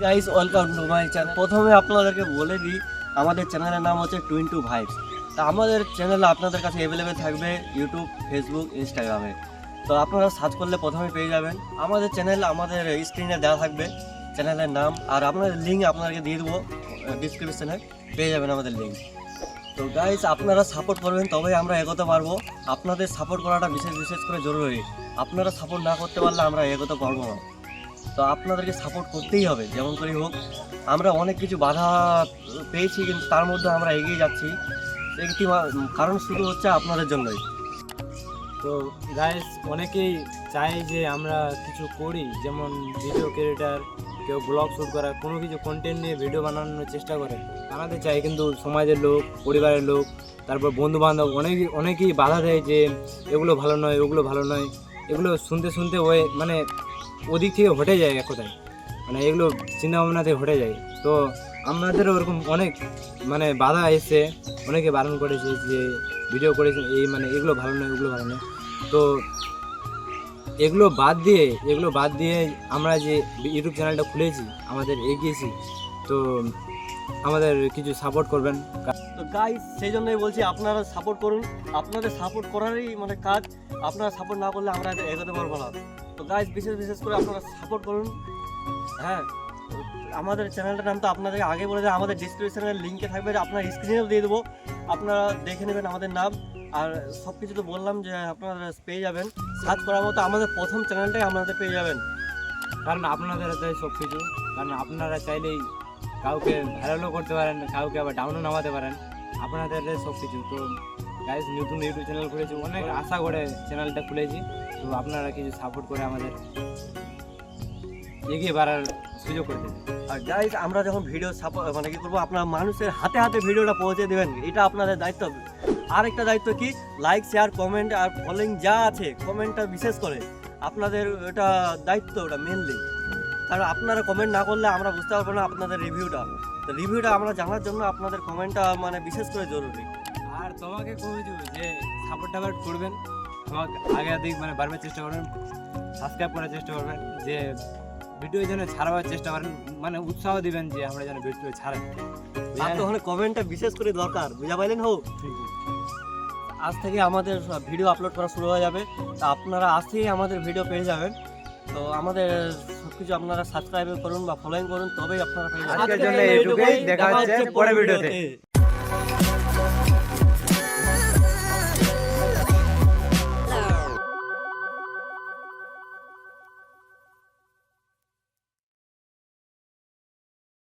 Guys, welcome to my channel. প্রথমে আপনাদেরকে বলে দিই, আমাদের চ্যানেলের নাম হচ্ছে টুইন2 ভাইবস। তা আমাদের চ্যানেল আপনাদের কাছে অ্যাভেলেবেল থাকবে ইউটিউব, ফেসবুক, ইনস্টাগ্রামে। তো আপনারা সার্চ করলে প্রথমে পেয়ে যাবেন আমাদের চ্যানেল। আমাদের স্ক্রিনে দেওয়া থাকবে চ্যানেলের নাম, আর আপনাদের লিঙ্ক আপনাদেরকে দিয়ে দেবো ডিসক্রিপশনে, পেয়ে যাবেন আমাদের লিঙ্ক। তো গাইস, আপনারা সাপোর্ট করবেন তবেই আমরা এগোতে পারবো। আপনাদের সাপোর্ট করাটা বিশেষ করে জরুরি। আপনারা সাপোর্ট না করতে পারলে আমরা এগোতে পারবো না। তো আপনাদেরকে সাপোর্ট করতেই হবে যেমন করেই হোক। আমরা অনেক কিছু বাধা পেয়েছি, কিন্তু তার মধ্যে আমরা এগিয়ে যাচ্ছি। একটি কারণ শুরু হচ্ছে আপনাদের জন্যই। তো গাইস, অনেকেই চায় যে আমরা কিছু করি, যেমন ভিডিও ক্রিয়েটার, কেউ ব্লগ শ্যুট করা, কোনো কিছু কন্টেন্ট নিয়ে ভিডিও বানানোর চেষ্টা করে, বানাতে চায়, কিন্তু সমাজের লোক, পরিবারের লোক, তারপর বন্ধুবান্ধব অনেকেই বাধা দেয় যে এগুলো ভালো নয়, ওগুলো ভালো নয়। এগুলো শুনতে ওই মানে ওদিক থেকে হটে যায়, এক কথায় মানে এগুলো চিন্তাভাবনাতে হটে যায়। তো আমাদেরও ওরকম অনেক মানে বাধা এসে অনেকে বারণ করেছে যে ভিডিও করেছে এই মানে এগুলো ভালো নয়, ওগুলো ভালো নয়। তো এগুলো বাদ দিয়ে আমরা যে ইউটিউব চ্যানেলটা খুলেছি, আমাদের এগিয়েছি। তো আমাদের কিছু সাপোর্ট করবেন। তো গাইস, সেই জন্যই বলছি আপনারা সাপোর্ট করুন। আপনাদের সাপোর্ট করারই মানে কাজ। আপনারা সাপোর্ট না করলে আমরা এগোতে পারবো না। তো গাইস, বিশেষ করে আপনারা সাপোর্ট করুন। হ্যাঁ, আমাদের চ্যানেলটার নাম তো আপনাদেরকে আগে বলে দেয়, আমাদের ডিসক্রিপশনের লিঙ্কে থাকবে, আপনার স্ক্রিনেও দিয়ে দেবো, আপনারা দেখে নেবেন আমাদের নাম। আর সব কিছু তো বললাম যে আপনারা পেয়ে যাবেন, সার্চ করার মতো আমাদের প্রথম চ্যানেলটাই আপনাদের পেয়ে যাবেন। কারণ আপনাদের হাতে সব কিছু, কারণ আপনারা চাইলেই কাউকে ভাইরালও করতে পারেন, কাউকে আবার ডাউনও নামাতে পারেন, আপনাদের হাতে সব কিছু। তো গাইস, নতুন ইউটিউব চ্যানেল খুলেছি, অনেক আশা করে চ্যানেলটা খুলেছি। তো আপনারা কিছু সাপোর্ট করে আমাদের এগিয়ে বাড়ার সুযোগ করে দেবেন। আর গাইজ, আমরা যখন ভিডিও মানে কি করবো, আপনার মানুষের হাতে হাতে ভিডিওটা পৌঁছে দেবেন, এটা আপনাদের দায়িত্ব। আর একটা দায়িত্ব কি, লাইক, শেয়ার, কমেন্ট আর ফলোইং যা আছে, কমেন্টটা বিশেষ করে আপনাদের এটা দায়িত্ব, ওটা মেনলি। কারণ আপনারা কমেন্ট না করলে আমরা বুঝতে পারবো না আপনাদের রিভিউটা। তো রিভিউটা আমরা জানার জন্য আপনাদের কমেন্টটা মানে বিশেষ করে জরুরি। আর তোমাকে কইছি যে সাপোর্ট করবেন, আমাকে আগে দিক মানে বাড়বার চেষ্টা করবেন, সাবস্ক্রাইব করার চেষ্টা করবেন, যে ভিডিও যেন ছাড়াবার চেষ্টা করেন, মানে উৎসাহ দিবেন যে আমরা যেন ভিডিও ছাড়েন। আর তখন কমেন্টটা বিশেষ করে দরকার, বুঝা পাইলেন? হোক, আজ থেকে আমাদের ভিডিও আপলোড করা শুরু হয়ে যাবে। তা আপনারা আজ থেকেই আমাদের ভিডিও পেয়ে যাবেন। তো আমাদের সবকিছু আপনারা সাবস্ক্রাইব করুন বা ফলোইং করুন, তবেই আপনারা পেয়ে যাবেন। আজকের জন্য এইটুকুই, দেখা হচ্ছে পরের ভিডিওতে।